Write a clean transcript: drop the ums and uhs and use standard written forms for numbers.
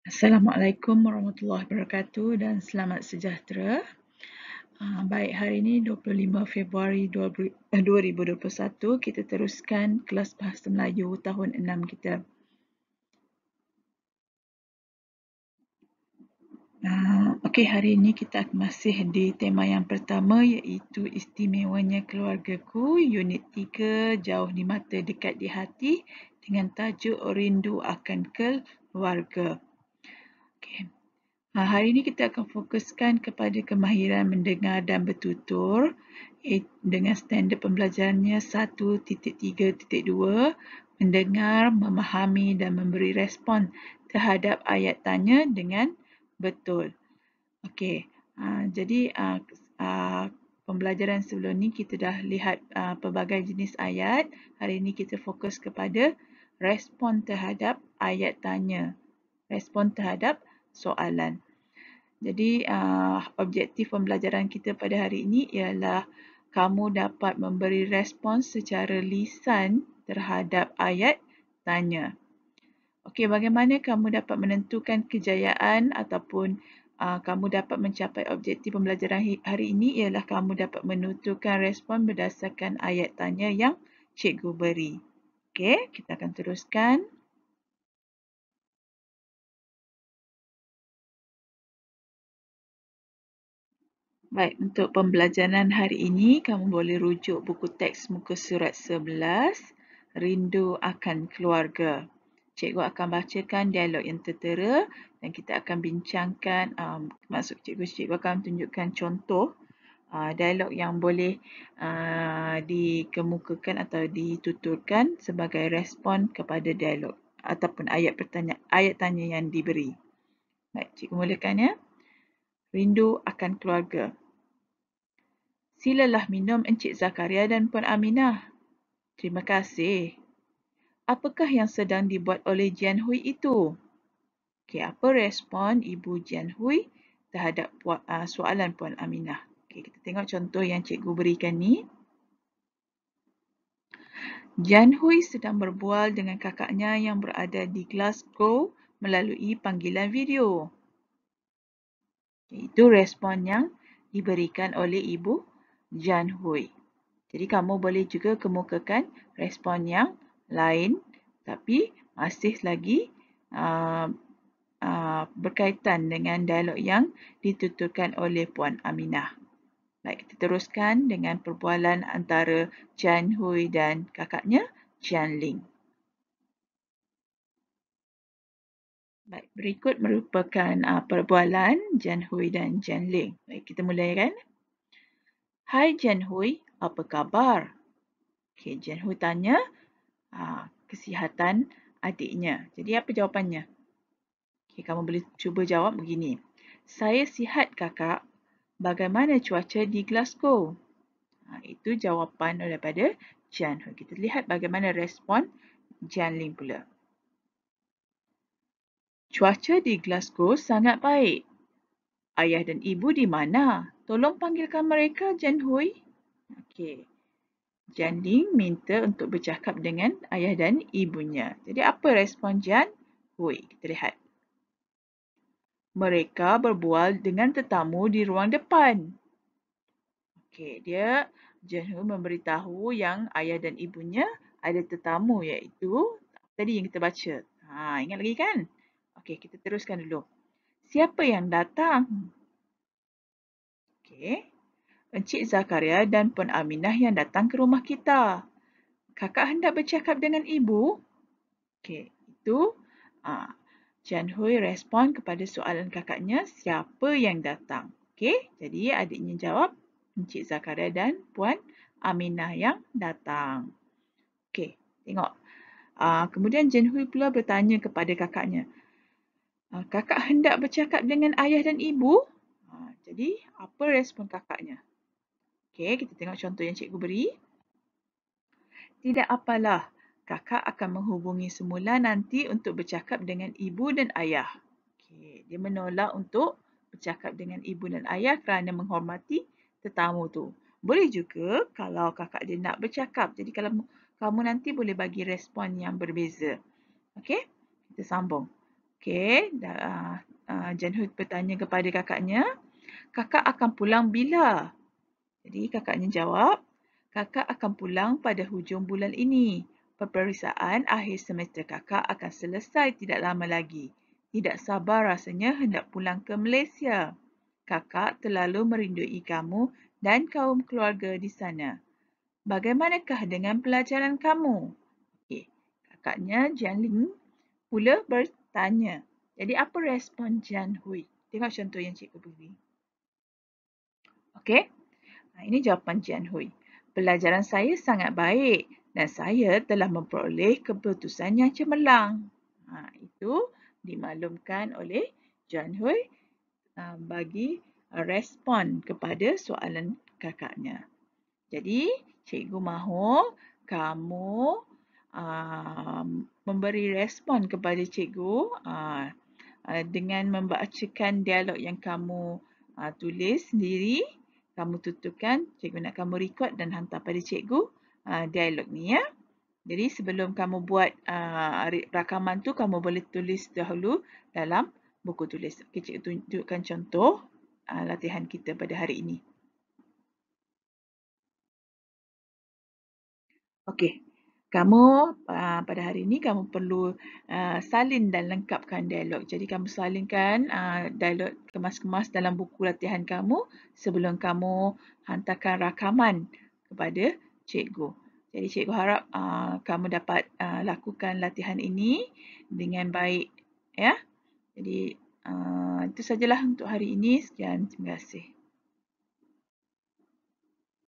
Assalamualaikum warahmatullahi wabarakatuh dan selamat sejahtera. Baik, hari ini 25 Februari 2021 kita teruskan kelas Bahasa Melayu tahun 6 kita. Okey, hari ini kita masih di tema yang pertama iaitu istimewanya keluargaku, unit 3 jauh di mata dekat di hati dengan tajuk rindu akan keluarga. Okey. Hari ini kita akan fokuskan kepada kemahiran mendengar dan bertutur dengan standard pembelajarannya 1.3.2, mendengar, memahami dan memberi respon terhadap ayat tanya dengan betul. Okey, jadi pembelajaran sebelum ni kita dah lihat pelbagai jenis ayat. Hari ini kita fokus kepada respon terhadap ayat tanya, respon terhadap soalan. Jadi objektif pembelajaran kita pada hari ini ialah kamu dapat memberi respons secara lisan terhadap ayat tanya. Okey, bagaimana kamu dapat menentukan kejayaan ataupun kamu dapat mencapai objektif pembelajaran hari ini ialah kamu dapat menentukan respon berdasarkan ayat tanya yang cikgu beri. Okey, kita akan teruskan. Baik, untuk pembelajaran hari ini, kamu boleh rujuk buku teks muka surat 11, Rindu akan Keluarga. Cikgu akan bacakan dialog yang tertera dan kita akan bincangkan, cikgu akan tunjukkan contoh dialog yang boleh dikemukakan atau dituturkan sebagai respon kepada dialog ataupun ayat tanya yang diberi. Baik, cikgu mulakan ya. Rindu akan keluarga. Silalah minum Encik Zakaria dan Puan Aminah. Terima kasih. Apakah yang sedang dibuat oleh Jian Hui itu? Okey, apa respon Ibu Jian Hui terhadap soalan Puan Aminah? Okey, kita tengok contoh yang cikgu berikan ni. Jian Hui sedang berbual dengan kakaknya yang berada di Glasgow melalui panggilan video. Itu respon yang diberikan oleh Ibu Jian Hui. Jadi kamu boleh juga kemukakan respon yang lain tapi masih lagi berkaitan dengan dialog yang dituturkan oleh Puan Aminah. Baik, kita teruskan dengan perbualan antara Jian Hui dan kakaknya Jian Ling. Baik, berikut merupakan perbualan Jian Hui dan Jian Ling. Baik, kita mulakan. Hai Jian Hui, apa khabar? Okey, Jian Hui tanya kesihatan adiknya. Jadi apa jawapannya? Okay, kamu boleh cuba jawab begini. Saya sihat kakak. Bagaimana cuaca di Glasgow? Itu jawapan daripada Jian Hui. Kita lihat bagaimana respon Jian Ling pula. Cuaca di Glasgow sangat baik. Ayah dan ibu di mana? Tolong panggilkan mereka, Jian Hui. Okey. Jian Ling minta untuk bercakap dengan ayah dan ibunya. Jadi apa respon Jian Hui? Kita lihat. Mereka berbual dengan tetamu di ruang depan. Okey, Jian Hui memberitahu yang ayah dan ibunya ada tetamu iaitu tadi yang kita baca. Ingat lagi kan? Okey, kita teruskan dulu. Siapa yang datang? Okey. Encik Zakaria dan Puan Aminah yang datang ke rumah kita. Kakak hendak bercakap dengan ibu? Okey, itu Jian Hui respon kepada soalan kakaknya, siapa yang datang? Okey, jadi adiknya jawab, Encik Zakaria dan Puan Aminah yang datang. Okey, tengok. Kemudian Jian Hui pula bertanya kepada kakaknya, kakak hendak bercakap dengan ayah dan ibu? Jadi, apa respon kakaknya? Okey, kita tengok contoh yang cikgu beri. Tidak apalah, kakak akan menghubungi semula nanti untuk bercakap dengan ibu dan ayah. Okey, dia menolak untuk bercakap dengan ibu dan ayah kerana menghormati tetamu tu. Boleh juga kalau kakak dia nak bercakap. Jadi kalau kamu nanti boleh bagi respon yang berbeza. Okey, kita sambung. Okey, Janhui bertanya kepada kakaknya, "Kakak akan pulang bila?" Jadi kakaknya jawab, "Kakak akan pulang pada hujung bulan ini. Peperiksaan akhir semester kakak akan selesai tidak lama lagi. Tidak sabar rasanya hendak pulang ke Malaysia. Kakak terlalu merindui kamu dan kaum keluarga di sana. Bagaimanakah dengan pelajaran kamu?" Okey, kakaknya Jian Ling pula bertanya. Jadi apa respon Jian Hui? Tengok contoh yang cikgu beri. Okey. Ini jawapan Jian Hui. Pelajaran saya sangat baik dan saya telah memperoleh keputusan yang cemerlang. Itu dimaklumkan oleh Jian Hui bagi respon kepada soalan kakaknya. Jadi, cikgu mahu kamu memberi respon kepada cikgu dengan membacakan dialog yang kamu tulis sendiri. Kamu tutupkan, cikgu nak kamu record dan hantar pada cikgu dialog ni ya. Jadi sebelum kamu buat rakaman tu, kamu boleh tulis dahulu dalam buku tulis. Okay, cikgu tunjukkan contoh latihan kita pada hari ini. Okey, kamu pada hari ini kamu perlu salin dan lengkapkan dialog. Jadi kamu salinkan dialog kemas-kemas dalam buku latihan kamu sebelum kamu hantarkan rakaman kepada cikgu. Jadi cikgu harap kamu dapat lakukan latihan ini dengan baik ya. Jadi itu sajalah untuk hari ini. Sekian, terima kasih.